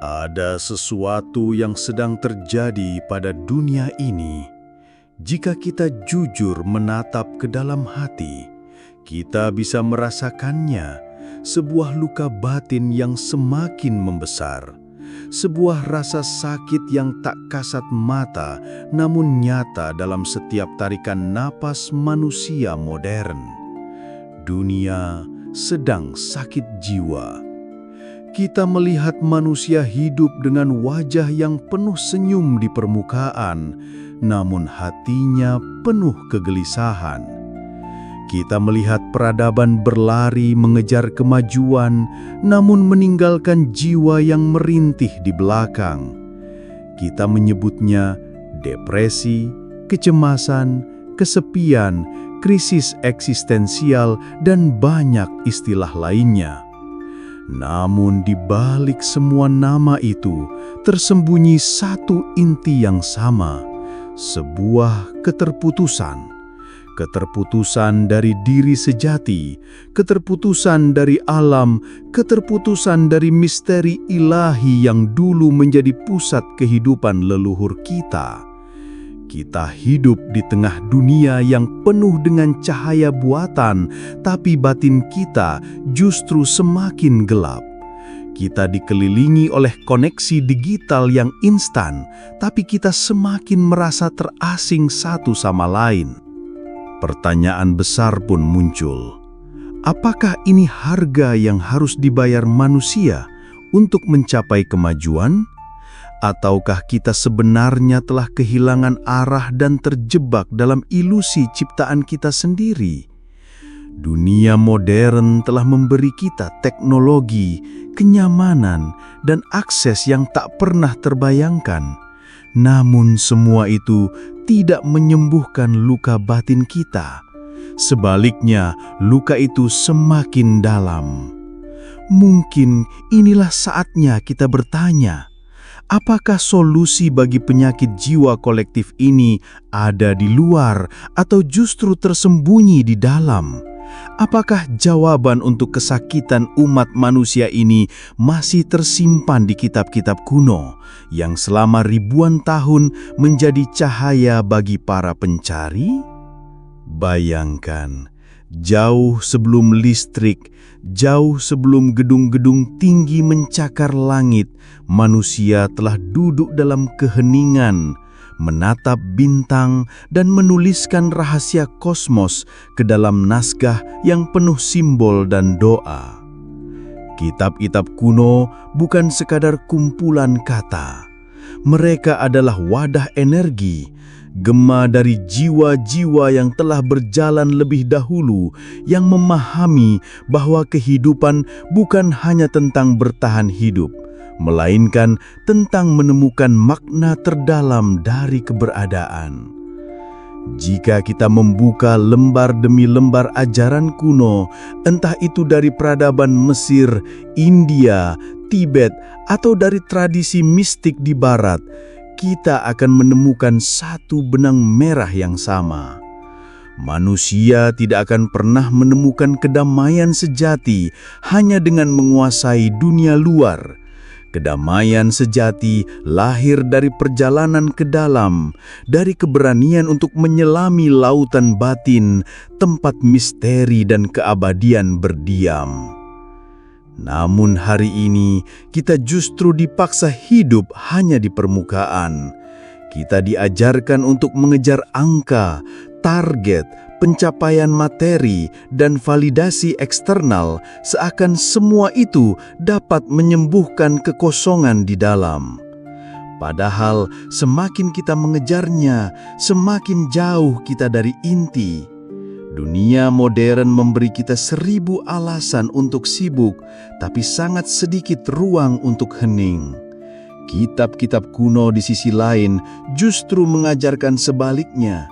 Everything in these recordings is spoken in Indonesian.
Ada sesuatu yang sedang terjadi pada dunia ini. Jika kita jujur menatap ke dalam hati, kita bisa merasakannya, sebuah luka batin yang semakin membesar, sebuah rasa sakit yang tak kasat mata namun nyata dalam setiap tarikan napas manusia modern. Dunia sedang sakit jiwa. Kita melihat manusia hidup dengan wajah yang penuh senyum di permukaan, namun hatinya penuh kegelisahan. Kita melihat peradaban berlari mengejar kemajuan, namun meninggalkan jiwa yang merintih di belakang. Kita menyebutnya depresi, kecemasan, kesepian, krisis eksistensial, dan banyak istilah lainnya. Namun di balik semua nama itu tersembunyi satu inti yang sama, sebuah keterputusan. Keterputusan dari diri sejati, keterputusan dari alam, keterputusan dari misteri ilahi yang dulu menjadi pusat kehidupan leluhur kita. Kita hidup di tengah dunia yang penuh dengan cahaya buatan, tapi batin kita justru semakin gelap. Kita dikelilingi oleh koneksi digital yang instan, tapi kita semakin merasa terasing satu sama lain. Pertanyaan besar pun muncul. Apakah ini harga yang harus dibayar manusia untuk mencapai kemajuan? Ataukah kita sebenarnya telah kehilangan arah dan terjebak dalam ilusi ciptaan kita sendiri? Dunia modern telah memberi kita teknologi, kenyamanan, dan akses yang tak pernah terbayangkan. Namun semua itu tidak menyembuhkan luka batin kita. Sebaliknya, luka itu semakin dalam. Mungkin inilah saatnya kita bertanya, apakah solusi bagi penyakit jiwa kolektif ini ada di luar atau justru tersembunyi di dalam? Apakah jawaban untuk kesakitan umat manusia ini masih tersimpan di kitab-kitab kuno yang selama ribuan tahun menjadi cahaya bagi para pencari? Bayangkan, jauh sebelum listrik, jauh sebelum gedung-gedung tinggi mencakar langit, manusia telah duduk dalam keheningan, menatap bintang dan menuliskan rahasia kosmos ke dalam naskah yang penuh simbol dan doa. Kitab-kitab kuno bukan sekadar kumpulan kata. Mereka adalah wadah energi, gema dari jiwa-jiwa yang telah berjalan lebih dahulu, yang memahami bahwa kehidupan bukan hanya tentang bertahan hidup, melainkan tentang menemukan makna terdalam dari keberadaan. Jika kita membuka lembar demi lembar ajaran kuno, entah itu dari peradaban Mesir, India, Tibet, atau dari tradisi mistik di Barat, kita akan menemukan satu benang merah yang sama. Manusia tidak akan pernah menemukan kedamaian sejati hanya dengan menguasai dunia luar. Kedamaian sejati lahir dari perjalanan ke dalam, dari keberanian untuk menyelami lautan batin, tempat misteri dan keabadian berdiam. Namun hari ini, kita justru dipaksa hidup hanya di permukaan. Kita diajarkan untuk mengejar angka, target, pencapaian materi, dan validasi eksternal, seakan semua itu dapat menyembuhkan kekosongan di dalam. Padahal semakin kita mengejarnya, semakin jauh kita dari inti. Dunia modern memberi kita 1000 alasan untuk sibuk, tapi sangat sedikit ruang untuk hening. Kitab-kitab kuno di sisi lain justru mengajarkan sebaliknya.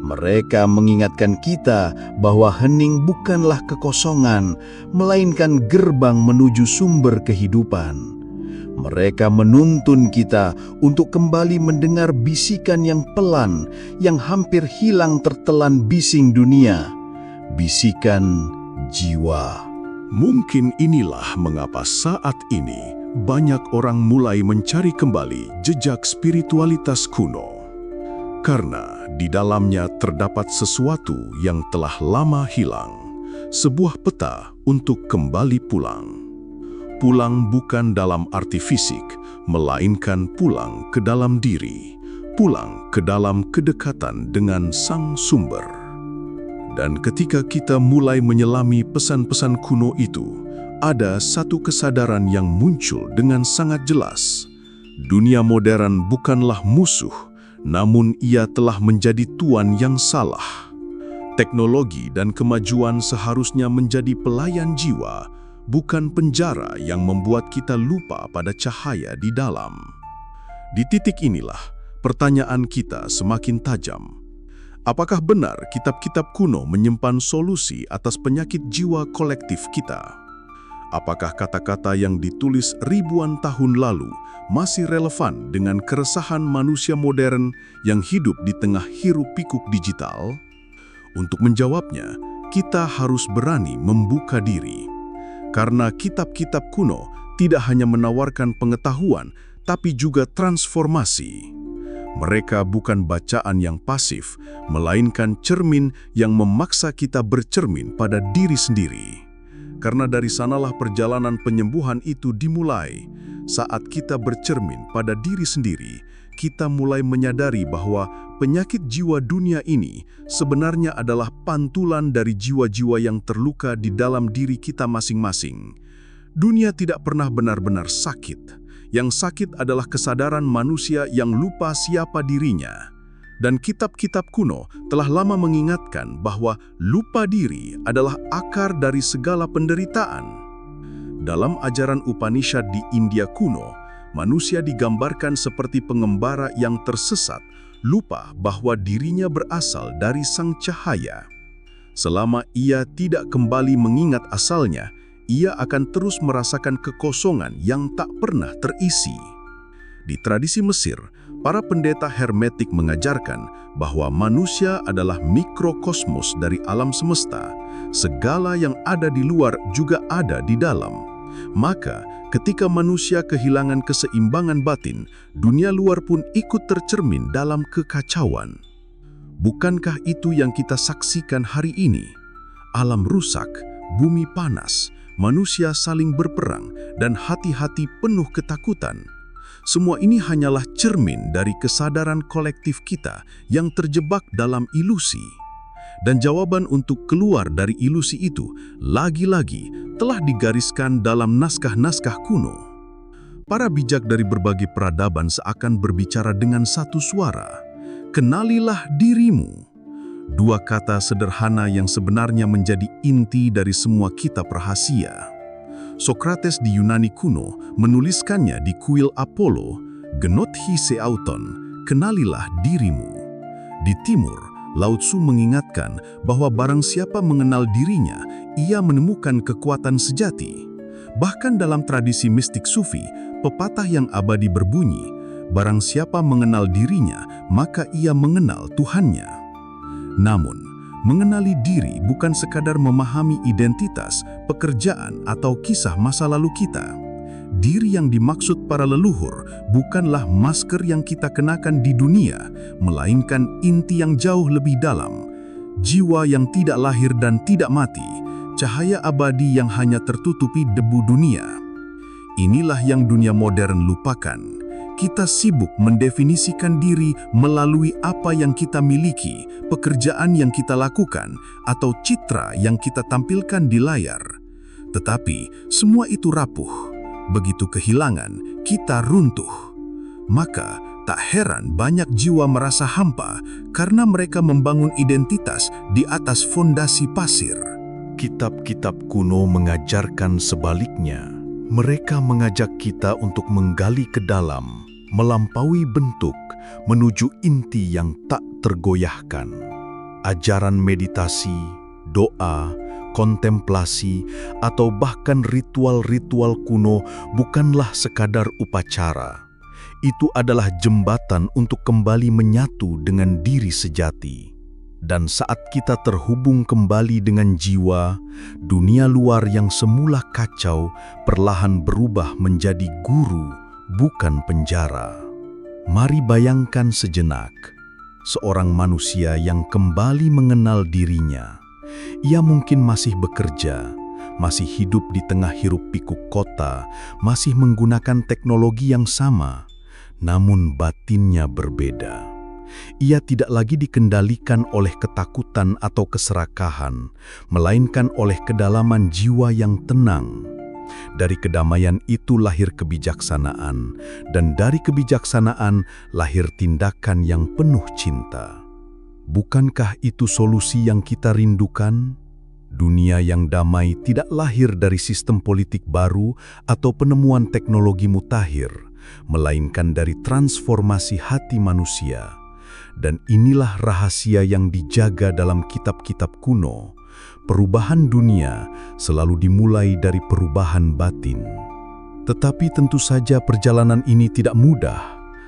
Mereka mengingatkan kita bahwa hening bukanlah kekosongan, melainkan gerbang menuju sumber kehidupan. Mereka menuntun kita untuk kembali mendengar bisikan yang pelan, yang hampir hilang tertelan bising dunia, bisikan jiwa. Mungkin inilah mengapa saat ini banyak orang mulai mencari kembali jejak spiritualitas kuno. Karena di dalamnya terdapat sesuatu yang telah lama hilang, sebuah peta untuk kembali pulang. Pulang bukan dalam arti fisik, melainkan pulang ke dalam diri, pulang ke dalam kedekatan dengan Sang Sumber. Dan ketika kita mulai menyelami pesan-pesan kuno itu, ada satu kesadaran yang muncul dengan sangat jelas. Dunia modern bukanlah musuh, namun ia telah menjadi tuan yang salah. Teknologi dan kemajuan seharusnya menjadi pelayan jiwa, bukan penjara yang membuat kita lupa pada cahaya di dalam. Di titik inilah pertanyaan kita semakin tajam. Apakah benar kitab-kitab kuno menyimpan solusi atas penyakit jiwa kolektif kita? Apakah kata-kata yang ditulis ribuan tahun lalu masih relevan dengan keresahan manusia modern yang hidup di tengah hiruk-pikuk digital? Untuk menjawabnya, kita harus berani membuka diri. Karena kitab-kitab kuno tidak hanya menawarkan pengetahuan, tapi juga transformasi. Mereka bukan bacaan yang pasif, melainkan cermin yang memaksa kita bercermin pada diri sendiri. Karena dari sanalah perjalanan penyembuhan itu dimulai. Saat kita bercermin pada diri sendiri, kita mulai menyadari bahwa penyakit jiwa dunia ini sebenarnya adalah pantulan dari jiwa-jiwa yang terluka di dalam diri kita masing-masing. Dunia tidak pernah benar-benar sakit. Yang sakit adalah kesadaran manusia yang lupa siapa dirinya. Dan kitab-kitab kuno telah lama mengingatkan bahwa lupa diri adalah akar dari segala penderitaan. Dalam ajaran Upanishad di India kuno, manusia digambarkan seperti pengembara yang tersesat, lupa bahwa dirinya berasal dari Sang Cahaya. Selama ia tidak kembali mengingat asalnya, ia akan terus merasakan kekosongan yang tak pernah terisi. Di tradisi Mesir, para pendeta hermetik mengajarkan bahwa manusia adalah mikrokosmos dari alam semesta. Segala yang ada di luar juga ada di dalam. Maka, ketika manusia kehilangan keseimbangan batin, dunia luar pun ikut tercermin dalam kekacauan. Bukankah itu yang kita saksikan hari ini? Alam rusak, bumi panas, manusia saling berperang, dan hati-hati penuh ketakutan. Semua ini hanyalah cermin dari kesadaran kolektif kita yang terjebak dalam ilusi. Dan jawaban untuk keluar dari ilusi itu lagi-lagi telah digariskan dalam naskah-naskah kuno. Para bijak dari berbagai peradaban seakan berbicara dengan satu suara. Kenalilah dirimu. Dua kata sederhana yang sebenarnya menjadi inti dari semua kitab rahasia. Sokrates di Yunani kuno menuliskannya di kuil Apollo, Genothi Seauton, kenalilah dirimu. Di timur, Lao Tzu mengingatkan bahwa barang siapa mengenal dirinya, ia menemukan kekuatan sejati. Bahkan dalam tradisi mistik Sufi, pepatah yang abadi berbunyi, barang siapa mengenal dirinya, maka ia mengenal Tuhannya. Namun, mengenali diri bukan sekadar memahami identitas, pekerjaan, atau kisah masa lalu kita. Diri yang dimaksud para leluhur bukanlah masker yang kita kenakan di dunia, melainkan inti yang jauh lebih dalam. Jiwa yang tidak lahir dan tidak mati, cahaya abadi yang hanya tertutupi debu dunia. Inilah yang dunia modern lupakan. Kita sibuk mendefinisikan diri melalui apa yang kita miliki, pekerjaan yang kita lakukan, atau citra yang kita tampilkan di layar. Tetapi semua itu rapuh. Begitu kehilangan, kita runtuh. Maka tak heran banyak jiwa merasa hampa karena mereka membangun identitas di atas fondasi pasir. Kitab-kitab kuno mengajarkan sebaliknya. Mereka mengajak kita untuk menggali ke dalam, melampaui bentuk, menuju inti yang tak tergoyahkan. Ajaran meditasi, doa, kontemplasi, atau bahkan ritual-ritual kuno bukanlah sekadar upacara. Itu adalah jembatan untuk kembali menyatu dengan diri sejati. Dan saat kita terhubung kembali dengan jiwa, dunia luar yang semula kacau perlahan berubah menjadi guru, bukan penjara. Mari bayangkan sejenak, seorang manusia yang kembali mengenal dirinya. Ia mungkin masih bekerja, masih hidup di tengah hiruk-pikuk kota, masih menggunakan teknologi yang sama, namun batinnya berbeda. Ia tidak lagi dikendalikan oleh ketakutan atau keserakahan, melainkan oleh kedalaman jiwa yang tenang. Dari kedamaian itu lahir kebijaksanaan, dan dari kebijaksanaan lahir tindakan yang penuh cinta. Bukankah itu solusi yang kita rindukan? Dunia yang damai tidak lahir dari sistem politik baru atau penemuan teknologi mutakhir, melainkan dari transformasi hati manusia. Dan inilah rahasia yang dijaga dalam kitab-kitab kuno. Perubahan dunia selalu dimulai dari perubahan batin. Tetapi tentu saja perjalanan ini tidak mudah,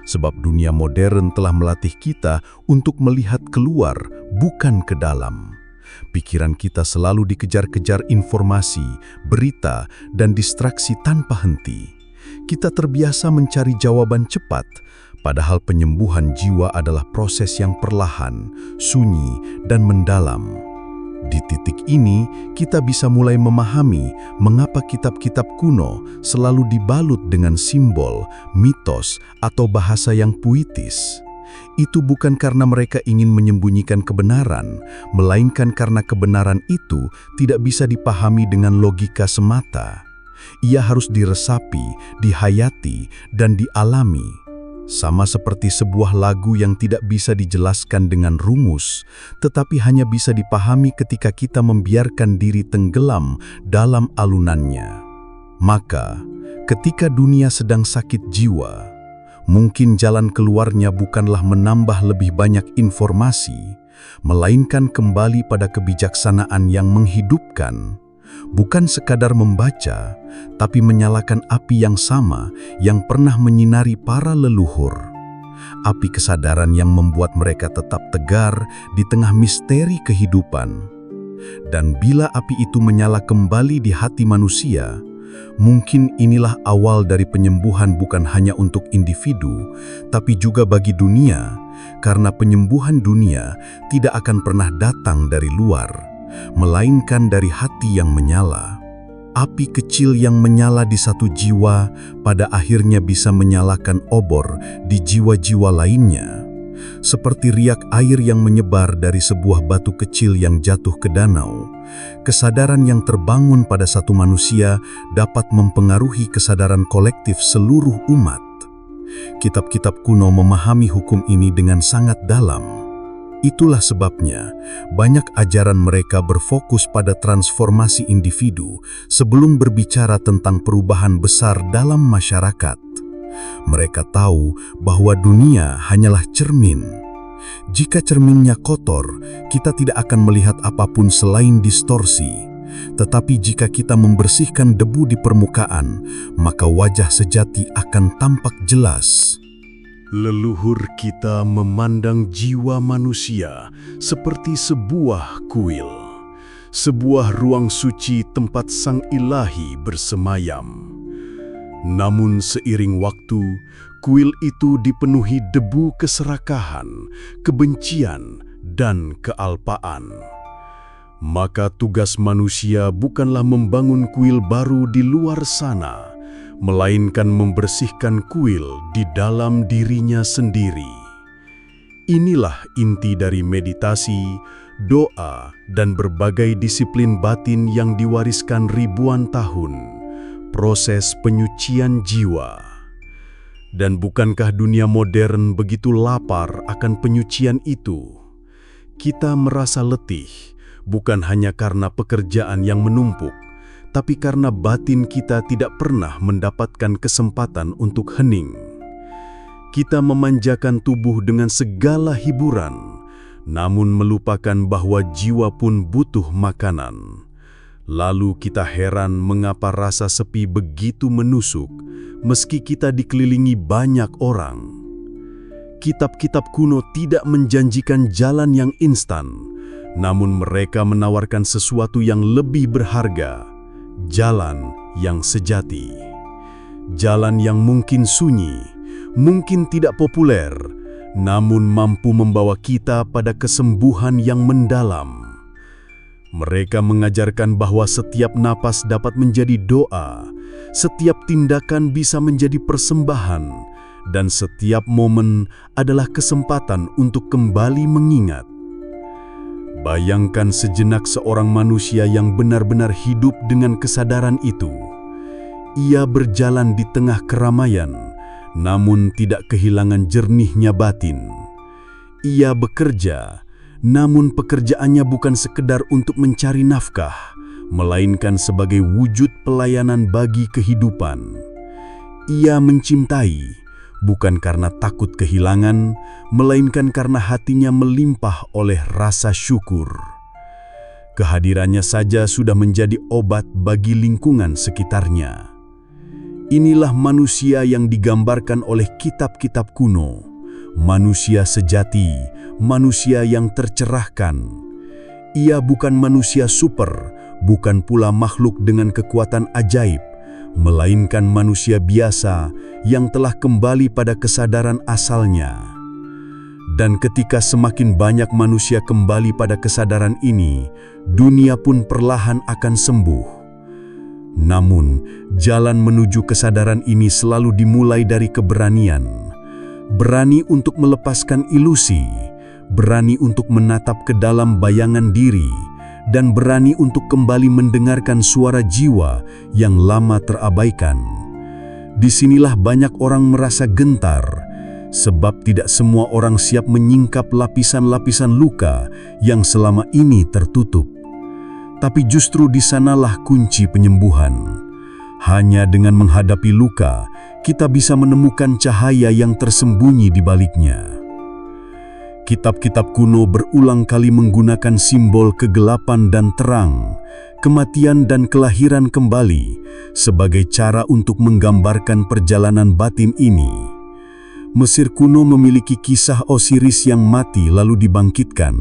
sebab dunia modern telah melatih kita untuk melihat keluar, bukan ke dalam. Pikiran kita selalu dikejar-kejar informasi, berita, dan distraksi tanpa henti. Kita terbiasa mencari jawaban cepat, padahal penyembuhan jiwa adalah proses yang perlahan, sunyi, dan mendalam. Di titik ini, kita bisa mulai memahami mengapa kitab-kitab kuno selalu dibalut dengan simbol, mitos, atau bahasa yang puitis. Itu bukan karena mereka ingin menyembunyikan kebenaran, melainkan karena kebenaran itu tidak bisa dipahami dengan logika semata. Ia harus diresapi, dihayati, dan dialami. Sama seperti sebuah lagu yang tidak bisa dijelaskan dengan rumus, tetapi hanya bisa dipahami ketika kita membiarkan diri tenggelam dalam alunannya. Maka, ketika dunia sedang sakit jiwa, mungkin jalan keluarnya bukanlah menambah lebih banyak informasi, melainkan kembali pada kebijaksanaan yang menghidupkan. Bukan sekadar membaca, tapi menyalakan api yang sama yang pernah menyinari para leluhur. Api kesadaran yang membuat mereka tetap tegar di tengah misteri kehidupan. Dan bila api itu menyala kembali di hati manusia, mungkin inilah awal dari penyembuhan bukan hanya untuk individu, tapi juga bagi dunia, karena penyembuhan dunia tidak akan pernah datang dari luar, melainkan dari hati yang menyala. Api kecil yang menyala di satu jiwa pada akhirnya bisa menyalakan obor di jiwa-jiwa lainnya. Seperti riak air yang menyebar dari sebuah batu kecil yang jatuh ke danau, kesadaran yang terbangun pada satu manusia dapat mempengaruhi kesadaran kolektif seluruh umat. Kitab-kitab kuno memahami hukum ini dengan sangat dalam. Itulah sebabnya banyak ajaran mereka berfokus pada transformasi individu sebelum berbicara tentang perubahan besar dalam masyarakat. Mereka tahu bahwa dunia hanyalah cermin. Jika cerminnya kotor, kita tidak akan melihat apapun selain distorsi. Tetapi jika kita membersihkan debu di permukaan, maka wajah sejati akan tampak jelas. Leluhur kita memandang jiwa manusia seperti sebuah kuil, sebuah ruang suci tempat Sang Ilahi bersemayam. Namun seiring waktu, kuil itu dipenuhi debu keserakahan, kebencian, dan kealpaan. Maka tugas manusia bukanlah membangun kuil baru di luar sana, melainkan membersihkan kuil di dalam dirinya sendiri. Inilah inti dari meditasi, doa, dan berbagai disiplin batin yang diwariskan ribuan tahun, proses penyucian jiwa. Dan bukankah dunia modern begitu lapar akan penyucian itu? Kita merasa letih, bukan hanya karena pekerjaan yang menumpuk, tapi karena batin kita tidak pernah mendapatkan kesempatan untuk hening. Kita memanjakan tubuh dengan segala hiburan, namun melupakan bahwa jiwa pun butuh makanan. Lalu kita heran mengapa rasa sepi begitu menusuk, meski kita dikelilingi banyak orang. kitab-kitab kuno tidak menjanjikan jalan yang instan, namun mereka menawarkan sesuatu yang lebih berharga, jalan yang sejati. Jalan yang mungkin sunyi, mungkin tidak populer, namun mampu membawa kita pada kesembuhan yang mendalam. Mereka mengajarkan bahwa setiap napas dapat menjadi doa, setiap tindakan bisa menjadi persembahan, dan setiap momen adalah kesempatan untuk kembali mengingat. Bayangkan sejenak seorang manusia yang benar-benar hidup dengan kesadaran itu. Ia berjalan di tengah keramaian, namun tidak kehilangan jernihnya batin. Ia bekerja, namun pekerjaannya bukan sekedar untuk mencari nafkah, melainkan sebagai wujud pelayanan bagi kehidupan. Ia mencintai, bukan karena takut kehilangan, melainkan karena hatinya melimpah oleh rasa syukur. Kehadirannya saja sudah menjadi obat bagi lingkungan sekitarnya. Inilah manusia yang digambarkan oleh kitab-kitab kuno, manusia sejati, manusia yang tercerahkan. Ia bukan manusia super, bukan pula makhluk dengan kekuatan ajaib, melainkan manusia biasa yang telah kembali pada kesadaran asalnya. Dan ketika semakin banyak manusia kembali pada kesadaran ini, dunia pun perlahan akan sembuh. Namun, jalan menuju kesadaran ini selalu dimulai dari keberanian. Berani untuk melepaskan ilusi, berani untuk menatap ke dalam bayangan diri, dan berani untuk kembali mendengarkan suara jiwa yang lama terabaikan. Disinilah banyak orang merasa gentar, sebab tidak semua orang siap menyingkap lapisan-lapisan luka yang selama ini tertutup. Tapi justru di sanalah kunci penyembuhan. Hanya dengan menghadapi luka, kita bisa menemukan cahaya yang tersembunyi di baliknya. Kitab-kitab kuno berulang kali menggunakan simbol kegelapan dan terang, kematian dan kelahiran kembali, sebagai cara untuk menggambarkan perjalanan batin ini. Mesir kuno memiliki kisah Osiris yang mati lalu dibangkitkan.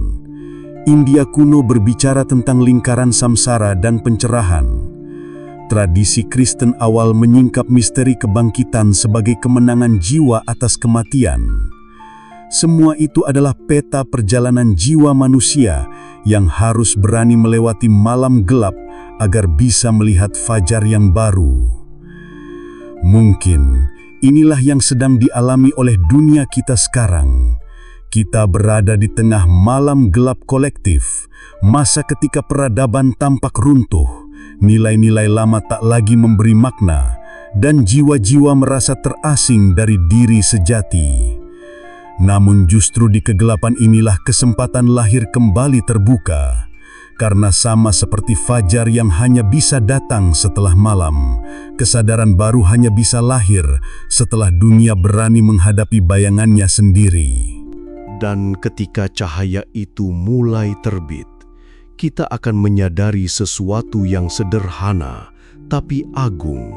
India kuno berbicara tentang lingkaran samsara dan pencerahan. Tradisi Kristen awal menyingkap misteri kebangkitan sebagai kemenangan jiwa atas kematian. Semua itu adalah peta perjalanan jiwa manusia yang harus berani melewati malam gelap agar bisa melihat fajar yang baru. Mungkin inilah yang sedang dialami oleh dunia kita sekarang. Kita berada di tengah malam gelap kolektif, masa ketika peradaban tampak runtuh, nilai-nilai lama tak lagi memberi makna, dan jiwa-jiwa merasa terasing dari diri sejati. Namun justru di kegelapan inilah kesempatan lahir kembali terbuka, karena sama seperti fajar yang hanya bisa datang setelah malam, kesadaran baru hanya bisa lahir setelah dunia berani menghadapi bayangannya sendiri. Dan ketika cahaya itu mulai terbit, kita akan menyadari sesuatu yang sederhana tapi agung.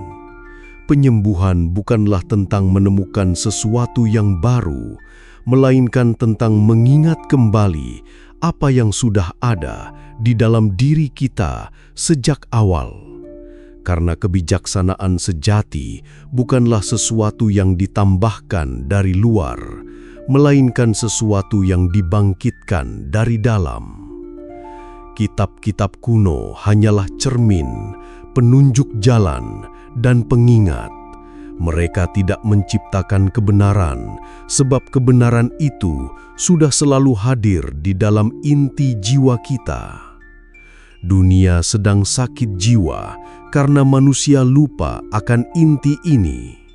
Penyembuhan bukanlah tentang menemukan sesuatu yang baru, melainkan tentang mengingat kembali apa yang sudah ada di dalam diri kita sejak awal. Karena kebijaksanaan sejati bukanlah sesuatu yang ditambahkan dari luar, melainkan sesuatu yang dibangkitkan dari dalam. Kitab-kitab kuno hanyalah cermin, penunjuk jalan, dan pengingat. Mereka tidak menciptakan kebenaran, sebab kebenaran itu sudah selalu hadir di dalam inti jiwa kita. Dunia sedang sakit jiwa karena manusia lupa akan inti ini.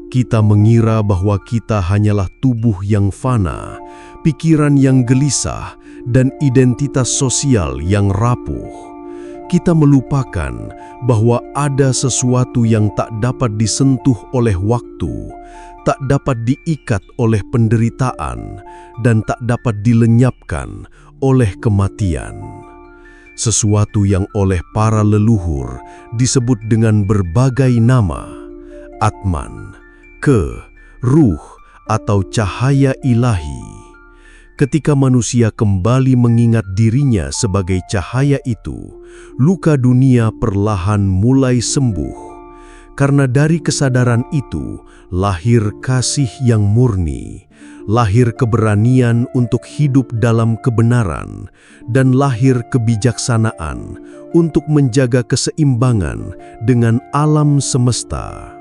Kita mengira bahwa kita hanyalah tubuh yang fana, pikiran yang gelisah, dan identitas sosial yang rapuh. Kita melupakan bahwa ada sesuatu yang tak dapat disentuh oleh waktu, tak dapat diikat oleh penderitaan, dan tak dapat dilenyapkan oleh kematian. Sesuatu yang oleh para leluhur disebut dengan berbagai nama: Atman, Ke, Ruh, atau cahaya ilahi. Ketika manusia kembali mengingat dirinya sebagai cahaya itu, luka dunia perlahan mulai sembuh. Karena dari kesadaran itu, lahir kasih yang murni, lahir keberanian untuk hidup dalam kebenaran, dan lahir kebijaksanaan untuk menjaga keseimbangan dengan alam semesta.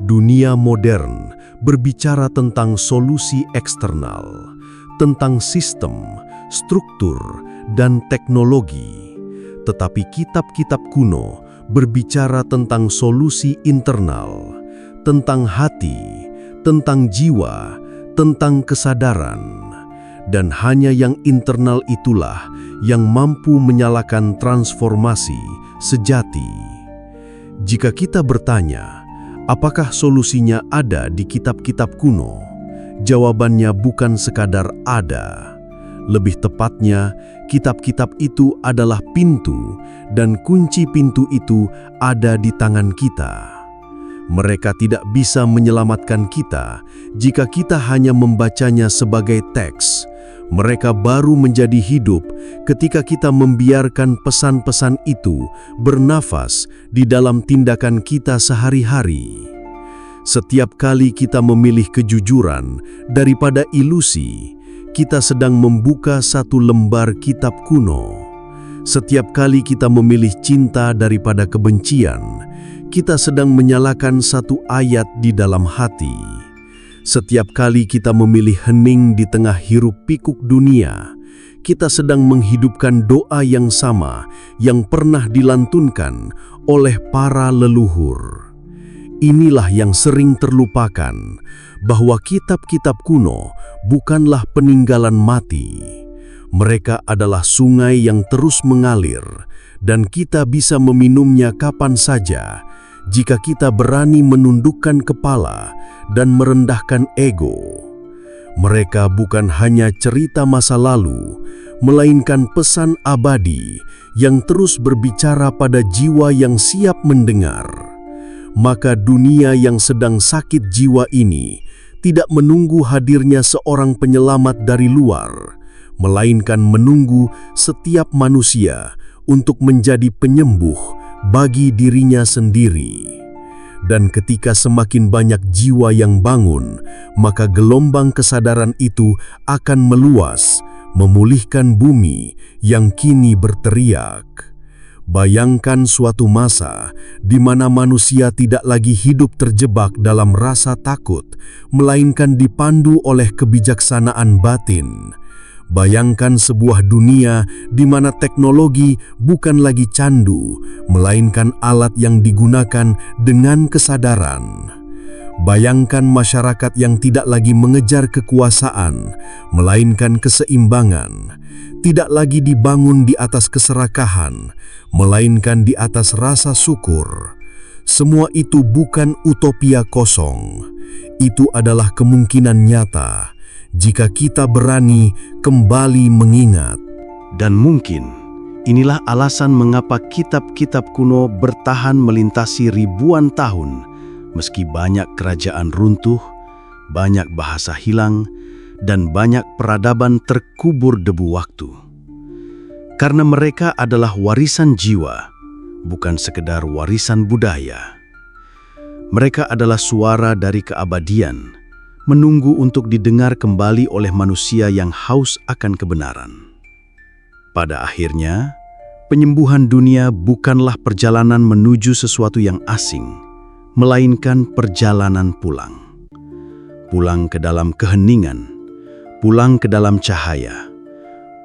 Dunia modern berbicara tentang solusi eksternal, tentang sistem, struktur, dan teknologi. Tetapi kitab-kitab kuno berbicara tentang solusi internal, tentang hati, tentang jiwa, tentang kesadaran. Dan hanya yang internal itulah yang mampu menyalakan transformasi sejati. Jika kita bertanya, apakah solusinya ada di kitab-kitab kuno? Jawabannya bukan sekadar ada. Lebih tepatnya, kitab-kitab itu adalah pintu, dan kunci pintu itu ada di tangan kita. Mereka tidak bisa menyelamatkan kita jika kita hanya membacanya sebagai teks. Mereka baru menjadi hidup ketika kita membiarkan pesan-pesan itu bernafas di dalam tindakan kita sehari-hari. Setiap kali kita memilih kejujuran daripada ilusi, kita sedang membuka satu lembar kitab kuno. Setiap kali kita memilih cinta daripada kebencian, kita sedang menyalakan satu ayat di dalam hati. Setiap kali kita memilih hening di tengah hiruk-pikuk dunia, kita sedang menghidupkan doa yang sama yang pernah dilantunkan oleh para leluhur. Inilah yang sering terlupakan, bahwa kitab-kitab kuno bukanlah peninggalan mati. Mereka adalah sungai yang terus mengalir, dan kita bisa meminumnya kapan saja jika kita berani menundukkan kepala dan merendahkan ego. Mereka bukan hanya cerita masa lalu, melainkan pesan abadi yang terus berbicara pada jiwa yang siap mendengar. Maka dunia yang sedang sakit jiwa ini tidak menunggu hadirnya seorang penyelamat dari luar, melainkan menunggu setiap manusia untuk menjadi penyembuh bagi dirinya sendiri. Dan ketika semakin banyak jiwa yang bangun, maka gelombang kesadaran itu akan meluas, memulihkan bumi yang kini berteriak. Bayangkan suatu masa di mana manusia tidak lagi hidup terjebak dalam rasa takut, melainkan dipandu oleh kebijaksanaan batin. Bayangkan sebuah dunia di mana teknologi bukan lagi candu, melainkan alat yang digunakan dengan kesadaran. Bayangkan masyarakat yang tidak lagi mengejar kekuasaan, melainkan keseimbangan. Tidak lagi dibangun di atas keserakahan, melainkan di atas rasa syukur. Semua itu bukan utopia kosong. Itu adalah kemungkinan nyata jika kita berani kembali mengingat. Dan mungkin inilah alasan mengapa kitab-kitab kuno bertahan melintasi ribuan tahun, meski banyak kerajaan runtuh, banyak bahasa hilang, dan banyak peradaban terkubur debu waktu. Karena mereka adalah warisan jiwa, bukan sekedar warisan budaya. Mereka adalah suara dari keabadian, menunggu untuk didengar kembali oleh manusia yang haus akan kebenaran. Pada akhirnya, penyembuhan dunia bukanlah perjalanan menuju sesuatu yang asing, melainkan perjalanan pulang. Pulang ke dalam keheningan, pulang ke dalam cahaya,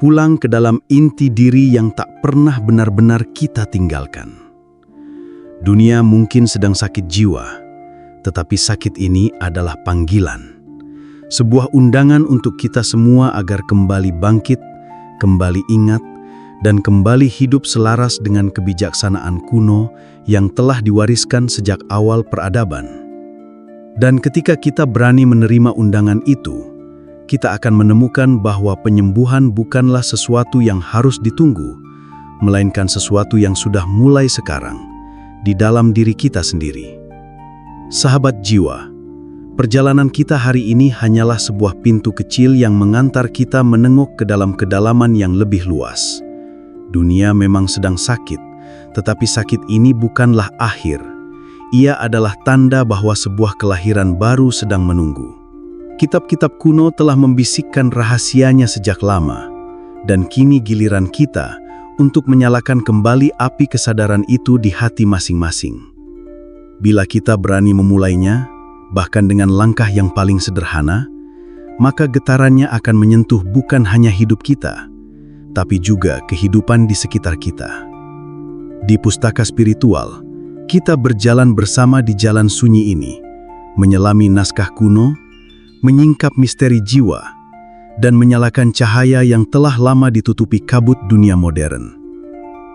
pulang ke dalam inti diri yang tak pernah benar-benar kita tinggalkan. Dunia mungkin sedang sakit jiwa, tetapi sakit ini adalah panggilan. Sebuah undangan untuk kita semua agar kembali bangkit, kembali ingat, dan kembali hidup selaras dengan kebijaksanaan kuno yang telah diwariskan sejak awal peradaban. Dan ketika kita berani menerima undangan itu, kita akan menemukan bahwa penyembuhan bukanlah sesuatu yang harus ditunggu, melainkan sesuatu yang sudah mulai sekarang, di dalam diri kita sendiri. Sahabat jiwa, Perjalanan kita hari ini hanyalah sebuah pintu kecil yang mengantar kita menengok ke dalam kedalaman yang lebih luas. Dunia memang sedang sakit, tetapi sakit ini bukanlah akhir. Ia adalah tanda bahwa sebuah kelahiran baru sedang menunggu. Kitab-kitab kuno telah membisikkan rahasianya sejak lama, dan kini giliran kita untuk menyalakan kembali api kesadaran itu di hati masing-masing. Bila kita berani memulainya, bahkan dengan langkah yang paling sederhana, maka getarannya akan menyentuh bukan hanya hidup kita, tapi juga kehidupan di sekitar kita. Di Pustaka Spiritual, kita berjalan bersama di jalan sunyi ini, menyelami naskah kuno, menyingkap misteri jiwa, dan menyalakan cahaya yang telah lama ditutupi kabut dunia modern.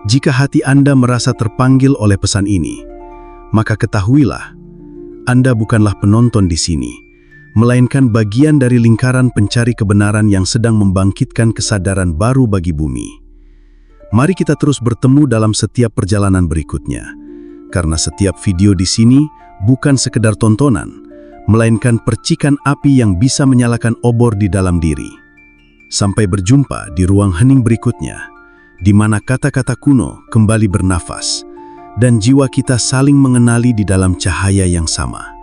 Jika hati Anda merasa terpanggil oleh pesan ini, maka ketahuilah, Anda bukanlah penonton di sini, melainkan bagian dari lingkaran pencari kebenaran yang sedang membangkitkan kesadaran baru bagi bumi. Mari kita terus bertemu dalam setiap perjalanan berikutnya, karena setiap video di sini bukan sekedar tontonan, melainkan percikan api yang bisa menyalakan obor di dalam diri. Sampai berjumpa di ruang hening berikutnya, di mana kata-kata kuno kembali bernafas, dan jiwa kita saling mengenali di dalam cahaya yang sama.